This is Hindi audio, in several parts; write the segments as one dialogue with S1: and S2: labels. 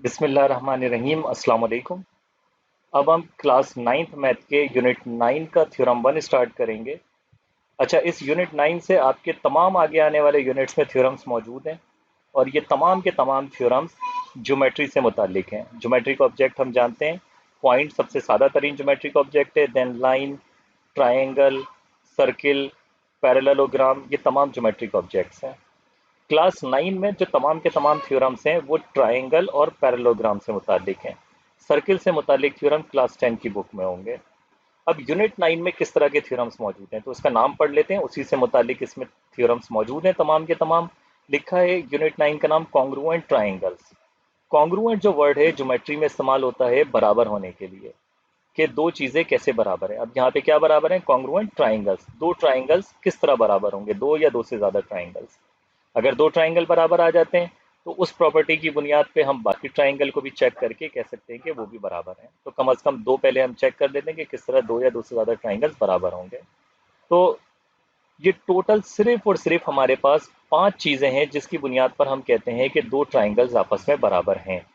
S1: बिस्मिल्लाहिर्रहमानिर्रहीम अस्सलाम वालेकुम। अब हम क्लास नाइन्थ मैथ के यूनिट 9 का थ्योरम 1 स्टार्ट करेंगे। अच्छा, इस यूनिट 9 से आपके तमाम आगे आने वाले यूनिट्स में थ्योरम्स मौजूद हैं और ये तमाम के तमाम थ्योरम्स ज्योमेट्री से मुतालिक हैं। ज्योमेट्री का ऑब्जेक्ट हम जानते हैं, पॉइंट सबसे सादा तरीन ज्योमेट्री का ऑब्जेक्ट है, then line, triangle, circle, parallelogram, ये तमाम ज्योमेट्री के ऑब्जेक्ट्स हैं। क्लास 9 में जो तमाम के तमाम थ्योरम्स हैं वो ट्राइंगल और पैरेललोग्राम से मुतालिक हैं। सर्किल से मुतालिक थ्योरम क्लास 10 की बुक में होंगे। अब यूनिट 9 में किस तरह के थ्योरम्स मौजूद हैं तो उसका नाम पढ़ लेते हैं, उसी से मुतालिक इसमें थ्योरम्स मौजूद हैं तमाम के तमाम। लिखा है यूनिट 9 का नाम कॉन्ग्रुएंट ट्राइंगल्स। कॉन्ग्रुएंट जो वर्ड है ज्योमेट्री में इस्तेमाल होता है बराबर होने के लिए, कि दो चीजें कैसे बराबर है। अब यहाँ पे क्या बराबर है? Congruent triangles. दो ट्राइंगल्स किस तरह बराबर होंगे, दो या दो से ज्यादा ट्राइंगल्स। अगर दो ट्राइंगल बराबर आ जाते हैं तो उस प्रॉपर्टी की बुनियाद पे हम बाकी ट्राइंगल को भी चेक करके कह सकते हैं कि वो भी बराबर हैं। तो कम से कम दो पहले हम चेक कर देते हैं कि किस तरह दो या दो से ज़्यादा ट्राइंगल्स बराबर होंगे। तो ये टोटल सिर्फ और सिर्फ हमारे पास पांच चीज़ें हैं जिसकी बुनियाद पर हम कहते हैं कि दो ट्राइंगल्स आपस में बराबर हैं।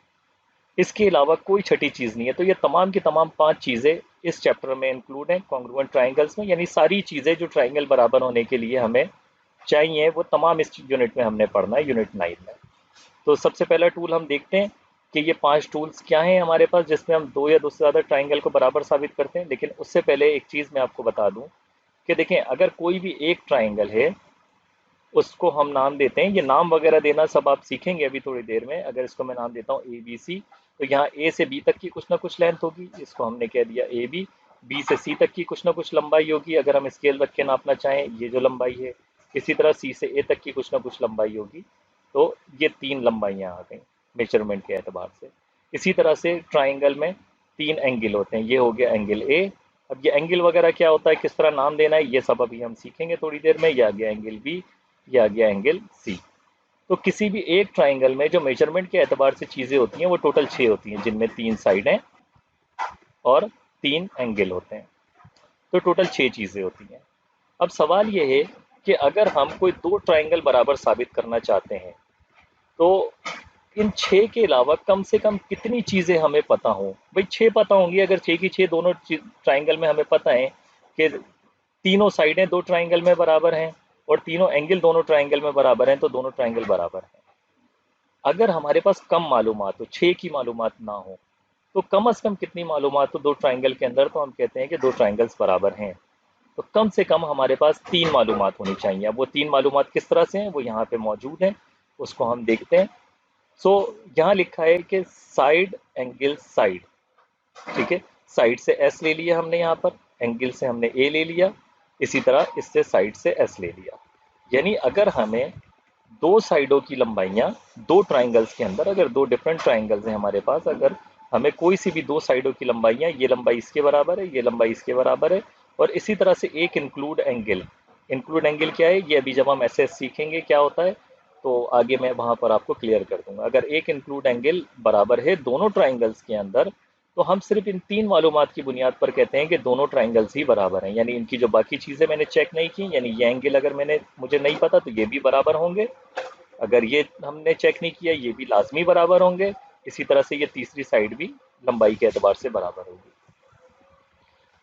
S1: इसके अलावा कोई छठी चीज़ नहीं है। तो ये तमाम की तमाम पांच चीज़ें इस चैप्टर में इंक्लूड हैं कॉन्ग्रुएंट ट्राइंगल्स में, यानी सारी चीज़ें जो ट्राइंगल बराबर होने के लिए हमें चाहिए वो तमाम इस यूनिट में हमने पढ़ना है, यूनिट 9 में। तो सबसे पहला टूल हम देखते हैं कि ये पांच टूल्स क्या हैं हमारे पास जिसमें हम दो या दो से ज़्यादा ट्राइंगल को बराबर साबित करते हैं। लेकिन उससे पहले एक चीज़ मैं आपको बता दूं कि देखें, अगर कोई भी एक ट्राइंगल है उसको हम नाम देते हैं, ये नाम वगैरह देना सब आप सीखेंगे अभी थोड़ी देर में। अगर इसको मैं नाम देता हूँ ए बी सी, तो यहाँ ए से बी तक की कुछ ना कुछ लेंथ होगी, इसको हमने कह दिया ए बी। बी से सी तक की कुछ ना कुछ लंबाई होगी, अगर हम स्केल रख के नापना चाहें ये जो लंबाई है। इसी तरह सी से ए तक की कुछ ना कुछ लंबाई होगी। तो ये तीन लंबाइयाँ आ गई मेजरमेंट के एतबार से। इसी तरह से ट्राइंगल में तीन एंगल होते हैं, ये हो गया एंगल ए। अब ये एंगल वगैरह क्या होता है, किस तरह नाम देना है, ये सब अभी हम सीखेंगे थोड़ी देर में। ये आ गया एंगल बी, ये आ गया एंगल सी। तो किसी भी एक ट्राइंगल में जो मेजरमेंट के एतबार से चीज़ें होती हैं वो टोटल 6 होती हैं, जिनमें तीन साइडें और तीन एंगल होते हैं। तो टोटल 6 चीज़ें होती हैं। अब सवाल ये है कि अगर हम कोई दो ट्राइंगल बराबर साबित करना चाहते हैं तो इन 6 के अलावा कम से कम कितनी चीज़ें हमें पता हों। भाई 6 पता होंगी, अगर 6 की 6 दोनों ट्राइंगल में हमें पता है कि तीनों साइडें दो ट्राइंगल में बराबर हैं और तीनों एंगल दोनों ट्राइंगल में बराबर हैं, तो दोनों ट्राइंगल बराबर हैं। अगर हमारे पास कम मालूमात हो, 6 की मालूमात ना हो, तो कम से कम कितनी मालूमात हो दो ट्राइंगल के अंदर, तो हम कहते हैं कि दो ट्राइंगल्स बराबर हैं। तो कम से कम हमारे पास तीन मालूमात होनी चाहिए। अब वो तीन मालूमात किस तरह से हैं वो यहाँ पे मौजूद हैं, उसको हम देखते हैं। सो यहाँ लिखा है कि साइड एंगल साइड, ठीक है। साइड से एस ले लिया हमने, यहाँ पर एंगल से हमने ए ले लिया, इसी तरह इससे साइड से एस ले लिया। यानी अगर हमें दो साइडों की लंबाइयाँ दो ट्राइंगल्स के अंदर, अगर दो डिफरेंट ट्राइंगल्स हैं हमारे पास, अगर हमें कोई सी भी दो साइडों की लंबाइयाँ, ये लंबाई इसके बराबर है, ये लंबाई इसके बराबर है, और इसी तरह से एक इंक्लूड एंगल। इंक्लूड एंगल क्या है ये अभी जब हम ऐसे सीखेंगे क्या होता है, तो आगे मैं वहां पर आपको क्लियर कर दूंगा। अगर एक इंक्लूड एंगल बराबर है दोनों ट्राइंगल्स के अंदर, तो हम सिर्फ इन तीन मालूमात की बुनियाद पर कहते हैं कि दोनों ट्राइंगल्स ही बराबर हैं। यानी इनकी जो बाकी चीज़ें मैंने चेक नहीं की, यानी ये एंगल अगर मुझे नहीं पता तो ये भी बराबर होंगे, अगर ये हमने चेक नहीं किया ये भी लाजमी बराबर होंगे। इसी तरह से ये तीसरी साइड भी लंबाई के एतबार से बराबर होगी।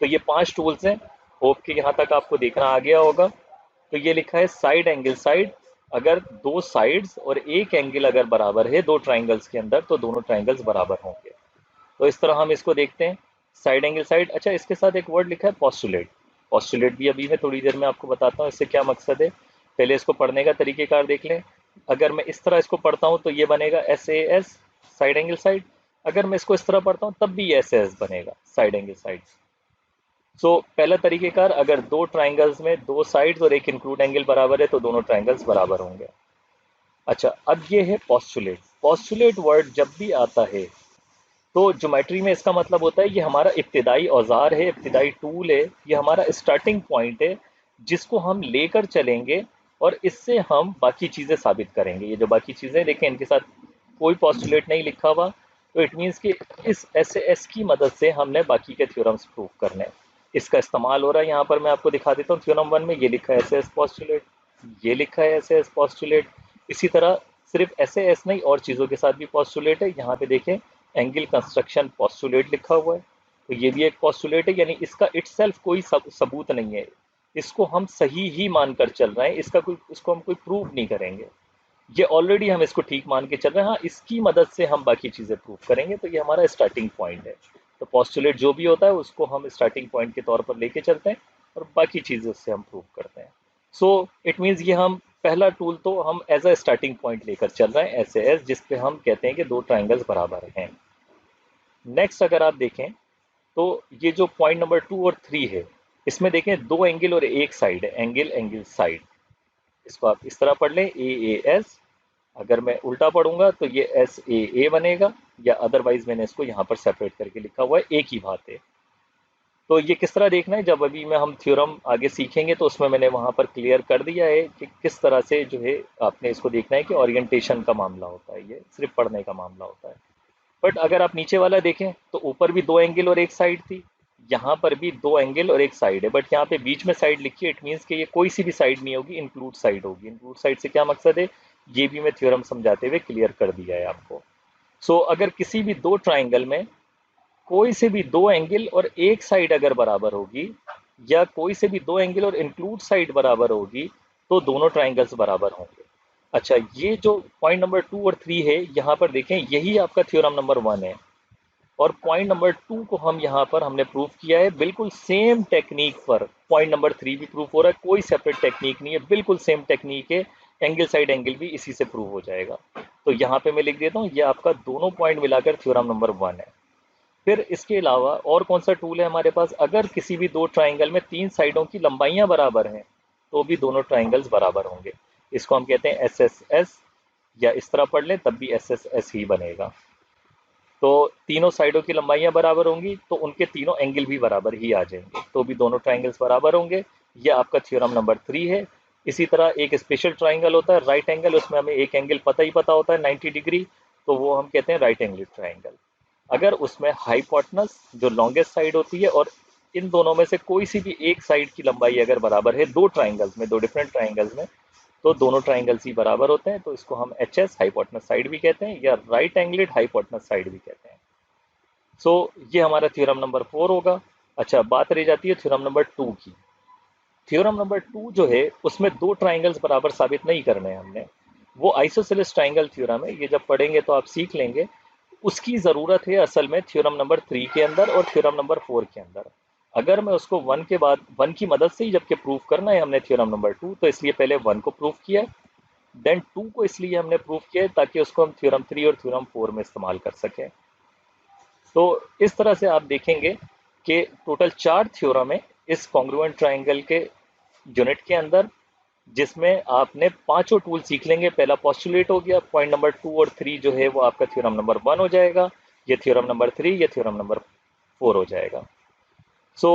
S1: तो ये पांच टूल्स हैं, होप के यहाँ तक आपको देखना आ गया होगा। तो ये लिखा है साइड एंगल साइड। अगर दो साइड्स और एक एंगल अगर बराबर है दो ट्राइंगल्स के अंदर, तो दोनों ट्राइंगल्स बराबर होंगे। तो इस तरह हम इसको देखते हैं, साइड एंगल साइड। अच्छा, इसके साथ एक वर्ड लिखा है पोस्टुलेट। पोस्टुलेट भी अभी मैं थोड़ी देर में आपको बताता हूँ इससे क्या मकसद है। पहले इसको पढ़ने का तरीकेकार देख लें। अगर मैं इस तरह इसको पढ़ता हूँ तो ये बनेगा S A S, side angle side. अगर मैं इसको इस तरह पढ़ता हूँ तब भी एस एस बनेगा, साइड एंगल साइड। सो पहला तरीकेकार, अगर दो ट्राइंगल्स में दो साइड्स और एक इंक्लूड एंगल बराबर है तो दोनों ट्राइंगल्स बराबर होंगे। अच्छा, अब ये है पोस्टुलेट। पोस्टुलेट वर्ड जब भी आता है तो ज्योमेट्री में इसका मतलब होता है ये हमारा इब्तिदाई औजार है, इब्तिदाई टूल है, ये हमारा स्टार्टिंग पॉइंट है जिसको हम लेकर चलेंगे और इससे हम बाकी चीज़ें साबित करेंगे। ये जो बाकी चीज़ें देखें इनके साथ कोई पॉस्टुलेट नहीं लिखा हुआ, तो इट मीन्स कि इस एस एस की मदद से हमने बाकी के थ्योरम्स प्रूव करने हैं। इसका इस्तेमाल हो रहा है, यहाँ पर मैं आपको दिखा देता हूँ। थ्योरम 1 में ये लिखा है एस एस पॉस्टुलेट, ये लिखा है एस एस पॉस्टुलेट। इसी तरह सिर्फ ऐसे एस नहीं, और चीज़ों के साथ भी पॉस्टुलेट है। यहाँ पे देखें, एंगल कंस्ट्रक्शन पॉस्टुलेट लिखा हुआ है, तो ये भी एक पॉस्टुलेट है, यानी इसका इटसेल्फ कोई सबूत नहीं है, इसको हम सही ही मानकर चल रहे हैं, इसका कोई, इसको हम कोई प्रूव नहीं करेंगे, ये ऑलरेडी हम इसको ठीक मान के चल रहे हैं। हाँ, इसकी मदद से हम बाकी चीज़ें प्रूव करेंगे, तो ये हमारा स्टार्टिंग पॉइंट है। तो पॉस्टुलेट जो भी होता है उसको हम स्टार्टिंग पॉइंट के तौर पर लेके चलते हैं, और बाकी चीज़ें उससे हम प्रूव करते हैं। सो इट मीन्स ये हम पहला टूल तो हम एज अ स्टार्टिंग पॉइंट लेकर चल रहे हैं, ऐसे एस जिसपे हम कहते हैं कि दो ट्राइंगल्स बराबर हैं। नेक्स्ट अगर आप देखें, तो ये जो पॉइंट नंबर 2 और 3 है, इसमें देखें दो एंगल और एक साइड है, एंगल एंगल साइड। इसको आप इस तरह पढ़ लें, AAS। अगर मैं उल्टा पढ़ूंगा तो ये SAA बनेगा, या अदरवाइज मैंने इसको यहाँ पर सेपरेट करके लिखा हुआ है, एक ही बात है। तो ये किस तरह देखना है, जब अभी में हम थ्योरम आगे सीखेंगे तो उसमें मैंने वहाँ पर क्लियर कर दिया है कि किस तरह से जो है आपने इसको देखना है कि ओरिएंटेशन का मामला होता है, ये सिर्फ पढ़ने का मामला होता है। बट अगर आप नीचे वाला देखें तो ऊपर भी दो एंगल और एक साइड थी, यहाँ पर भी दो एंगल और एक साइड है, बट यहाँ पे बीच में साइड लिखी है, इट मीन्स कि ये कोई सी भी साइड नहीं होगी, इंक्लूड साइड होगी। इंक्लूड साइड से क्या मकसद है, ये भी मैं थ्योरम समझाते हुए क्लियर कर दिया है आपको। सो अगर किसी भी दो ट्राइंगल में कोई से भी दो एंगल और एक साइड अगर बराबर होगी, या कोई से भी दो एंगल और इंक्लूड साइड बराबर होगी, तो दोनों ट्राइंगल्स बराबर होंगे। अच्छा, ये जो पॉइंट नंबर 2 और 3 है, यहाँ पर देखें, यही आपका थ्योरम नंबर 1 है, और पॉइंट नंबर 2 को हम यहाँ पर हमने प्रूव किया है बिल्कुल सेम टेक्निक पर। पॉइंट नंबर 3 भी प्रूव हो रहा है, कोई सेपरेट टेक्निक नहीं है, बिल्कुल सेम टेक्निक है, एंगल साइड एंगल भी इसी से प्रूव हो जाएगा। तो यहाँ पे मैं लिख देता हूँ, ये आपका दोनों पॉइंट मिलाकर थ्योरम नंबर 1 है। फिर इसके अलावा और कौन सा टूल है हमारे पास, अगर किसी भी दो ट्राइंगल में तीन साइडों की लंबाइयां बराबर हैं, तो भी दोनों ट्राइंगल्स बराबर होंगे। इसको हम कहते हैं SSS, या इस तरह पढ़ लें तब भी SSS ही बनेगा। तो तीनों साइडों की लंबाइयां बराबर होंगी, तो उनके तीनों एंगल भी बराबर ही आ जाएंगे, तो भी दोनों ट्राइंगल्स बराबर होंगे। ये आपका थ्योरम नंबर 3 है। इसी तरह एक स्पेशल ट्राइंगल होता है राइट एंगल, उसमें हमें एक एंगल पता ही पता होता है 90 डिग्री, तो वो हम कहते हैं राइट एंगल ट्राइंगल। अगर उसमें हाइपोटेनस जो लॉन्गेस्ट साइड होती है, और इन दोनों में से कोई सी भी एक साइड की लंबाई अगर बराबर है दो ट्राइंगल्स में, दो डिफरेंट ट्राइंगल्स में, तो दोनों ट्राइंगल्स ही बराबर होते हैं, तो इसको हम HS हाइपोटेनस साइड भी कहते हैं, या राइट एंगलेड हाइपोटेनस साइड भी कहते हैं। सो ये हमारा थ्योरम नंबर 4 होगा। अच्छा, बात रह जाती है थ्योरम नंबर 2 की। थ्योरम नंबर 2 जो है, उसमें दो ट्राइंगल्स बराबर साबित नहीं करने हैं हमने, वो आइसोसेलेस ट्राइंगल थ्योरम है, ये जब पढ़ेंगे तो आप सीख लेंगे। उसकी ज़रूरत है असल में थ्योरम नंबर 3 के अंदर और थ्योरम नंबर 4 के अंदर। अगर मैं उसको 1 के बाद, 1 की मदद से ही जबकि प्रूफ करना है हमने थ्योरम नंबर 2, तो इसलिए पहले 1 को प्रूफ किया है, देन 2 को इसलिए हमने प्रूफ किया है ताकि उसको हम थ्योरम 3 और थ्योरम 4 में इस्तेमाल कर सकें। तो इस तरह से आप देखेंगे कि टोटल 4 थ्योरम है इस कॉन्ग्रुएंट ट्राइंगल के यूनिट के अंदर, जिसमें आपने पांचों टूल सीख लेंगे। पहला पॉस्टुलेट हो गया, पॉइंट नंबर 2 और 3 जो है वो आपका थ्योरम नंबर 1 हो जाएगा, ये थ्योरम नंबर 3, ये थ्योरम नंबर 4 हो जाएगा। सो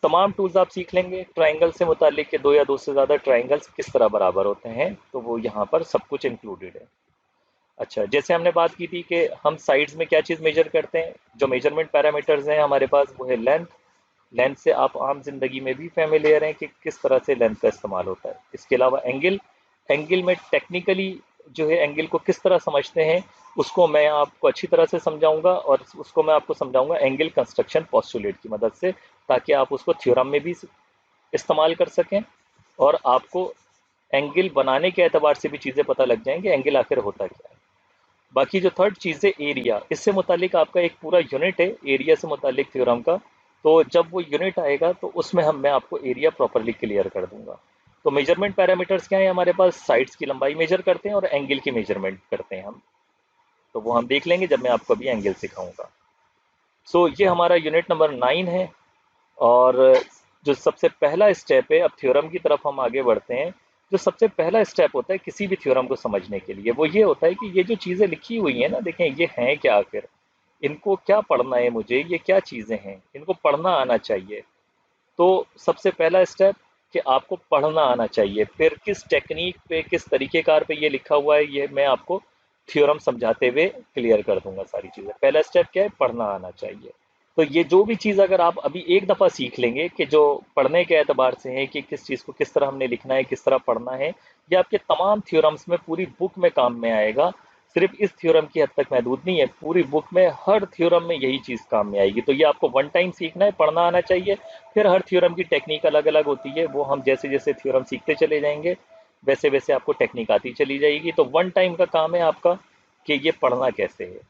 S1: तमाम टूल्स आप सीख लेंगे ट्राइंगल से मुतालिक के, दो या दो से ज़्यादा ट्राइंगल्स किस तरह बराबर होते हैं, तो वो यहाँ पर सब कुछ इंक्लूडेड है। अच्छा, जैसे हमने बात की थी कि हम साइड्स में क्या चीज़ मेजर करते हैं, जो मेजरमेंट पैरामीटर्स हैं हमारे पास वो है लेंथ। लेंथ से आप आम जिंदगी में भी फेमिलियर हैं कि किस तरह से लेंथ का इस्तेमाल होता है। इसके अलावा एंगल, एंगल में टेक्निकली जो है एंगल को किस तरह समझते हैं, उसको मैं आपको अच्छी तरह से समझाऊंगा, और उसको मैं आपको समझाऊंगा एंगल कंस्ट्रक्शन पॉस्टुलेट की मदद से, ताकि आप उसको थ्योरम में भी इस्तेमाल कर सकें, और आपको एंगल बनाने के एतबार से भी चीज़ें पता लग जाएंगी एंगल आखिर होता क्या है। बाकी जो थर्ड चीज़ है एरिया, इससे मुतालिक आपका एक पूरा यूनिट है एरिया से मुतालिक थ्योरम का। तो जब वो यूनिट आएगा तो उसमें मैं आपको एरिया प्रॉपरली क्लियर कर दूंगा। तो मेजरमेंट पैरामीटर्स क्या है हमारे पास, साइड्स की लंबाई मेजर करते हैं और एंगल की मेजरमेंट करते हैं हम, तो वो हम देख लेंगे जब मैं आपको अभी एंगल सिखाऊंगा। सो ये हमारा यूनिट नंबर 9 है। और जो सबसे पहला स्टेप है, अब थ्योरम की तरफ हम आगे बढ़ते हैं। जो सबसे पहला स्टेप होता है किसी भी थ्योरम को समझने के लिए, वो ये होता है कि ये जो चीज़ें लिखी हुई हैं ना, देखें ये हैं क्या आखिर, इनको क्या पढ़ना है मुझे, ये क्या चीज़ें हैं, इनको पढ़ना आना चाहिए। तो सबसे पहला स्टेप कि आपको पढ़ना आना चाहिए, फिर किस टेक्निक पे, किस तरीकेकार पे ये लिखा हुआ है, ये मैं आपको थ्योरम समझाते हुए क्लियर कर दूंगा सारी चीज़ें। पहला स्टेप क्या है, पढ़ना आना चाहिए। तो ये जो भी चीज़ अगर आप अभी एक दफ़ा सीख लेंगे कि जो पढ़ने के एतबार से है कि किस चीज़ को किस तरह हमने लिखना है, किस तरह पढ़ना है, ये आपके तमाम थ्योरम्स में पूरी बुक में काम में आएगा। सिर्फ इस थ्योरम की हद तक महदूद नहीं है, पूरी बुक में हर थ्योरम में यही चीज़ काम में आएगी। तो ये आपको वन टाइम सीखना है, पढ़ना आना चाहिए। फिर हर थ्योरम की टेक्निक अलग अलग होती है, वो हम जैसे जैसे थ्योरम सीखते चले जाएंगे वैसे वैसे आपको टेक्निक आती चली जाएगी। तो वन टाइम का काम है आपका कि ये पढ़ना कैसे है।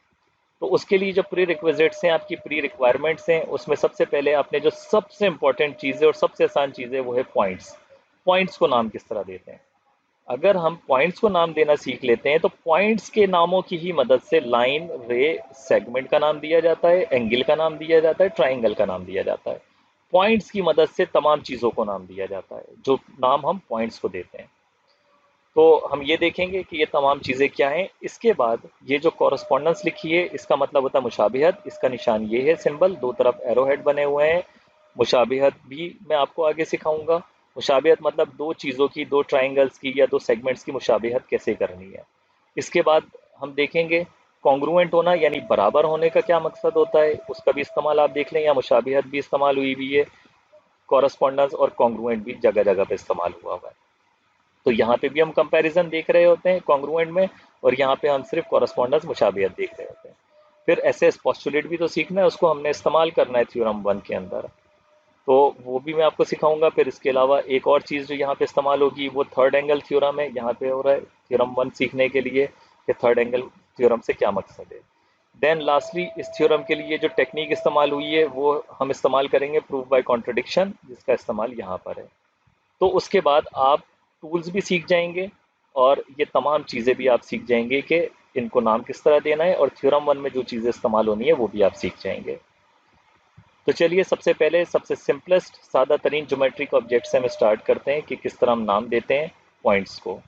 S1: तो उसके लिए जो प्री रिक्विजिट्स हैं, आपकी प्री रिक्वायरमेंट्स हैं, उसमें सबसे पहले आपने जो सबसे इंपॉर्टेंट चीज़ है और सबसे आसान चीज़ है वो है पॉइंट्स। पॉइंट्स को नाम किस तरह देते हैं? अगर हम पॉइंट्स को नाम देना सीख लेते हैं तो पॉइंट्स के नामों की ही मदद से लाइन, रे, सेगमेंट का नाम दिया जाता है, एंगल का नाम दिया जाता है, ट्राइंगल का नाम दिया जाता है। पॉइंट्स की मदद से तमाम चीज़ों को नाम दिया जाता है, जो नाम हम पॉइंट्स को देते हैं। तो हम ये देखेंगे कि ये तमाम चीज़ें क्या हैं। इसके बाद ये जो कॉरस्पॉन्डेंस लिखी है, इसका मतलब होता है मुशाबिहत। इसका निशान ये है सिंबल, दो तरफ एरो हेड बने हुए हैं। मुशाबिहत भी मैं आपको आगे सिखाऊंगा। मुशाबिहत मतलब दो चीज़ों की, दो ट्राइंगल्स की या दो सेगमेंट्स की मुशाबिहत कैसे करनी है। इसके बाद हम देखेंगे कॉन्ग्रुएंट होना यानी बराबर होने का क्या मकसद होता है, उसका भी इस्तेमाल आप देख लें। या मुशाबिहत भी इस्तेमाल हुई हुई है, कॉरस्पॉन्डेंस और कॉन्ग्रुएंट भी जगह जगह पे इस्तेमाल हुआ हुआ है। तो यहाँ पे भी हम कंपैरिजन देख रहे होते हैं कॉन्ग्रुएंट में, और यहाँ पे हम सिर्फ कॉरस्पॉन्डेंस मुशाबियत देख रहे होते हैं। फिर एस एस पॉस्टुलेट भी तो सीखना है, उसको हमने इस्तेमाल करना है थ्योरम वन के अंदर। तो वो भी मैं आपको सिखाऊंगा। फिर इसके अलावा एक और चीज़ जो यहाँ पे इस्तेमाल होगी वो थर्ड एंगल थ्योरम है। यहाँ पे हो रहा है थ्योरम वन सीखने के लिए कि थर्ड एंगल थ्योरम से क्या मकसद है। देन लास्टली इस थ्योरम के लिए जो टेक्निक इस्तेमाल हुई है वो हम इस्तेमाल करेंगे प्रूफ बाय कॉन्ट्रडिक्शन, जिसका इस्तेमाल यहाँ पर है। तो उसके बाद आप टूल्स भी सीख जाएंगे और ये तमाम चीज़ें भी आप सीख जाएंगे कि इनको नाम किस तरह देना है, और थ्योरम वन में जो चीज़ें इस्तेमाल होनी है वो भी आप सीख जाएंगे। तो चलिए सबसे पहले सबसे सिंपलेस्ट सादा तरीन ज्योमेट्रिक ऑब्जेक्ट से हम स्टार्ट करते हैं कि किस तरह हम नाम देते हैं पॉइंट्स को।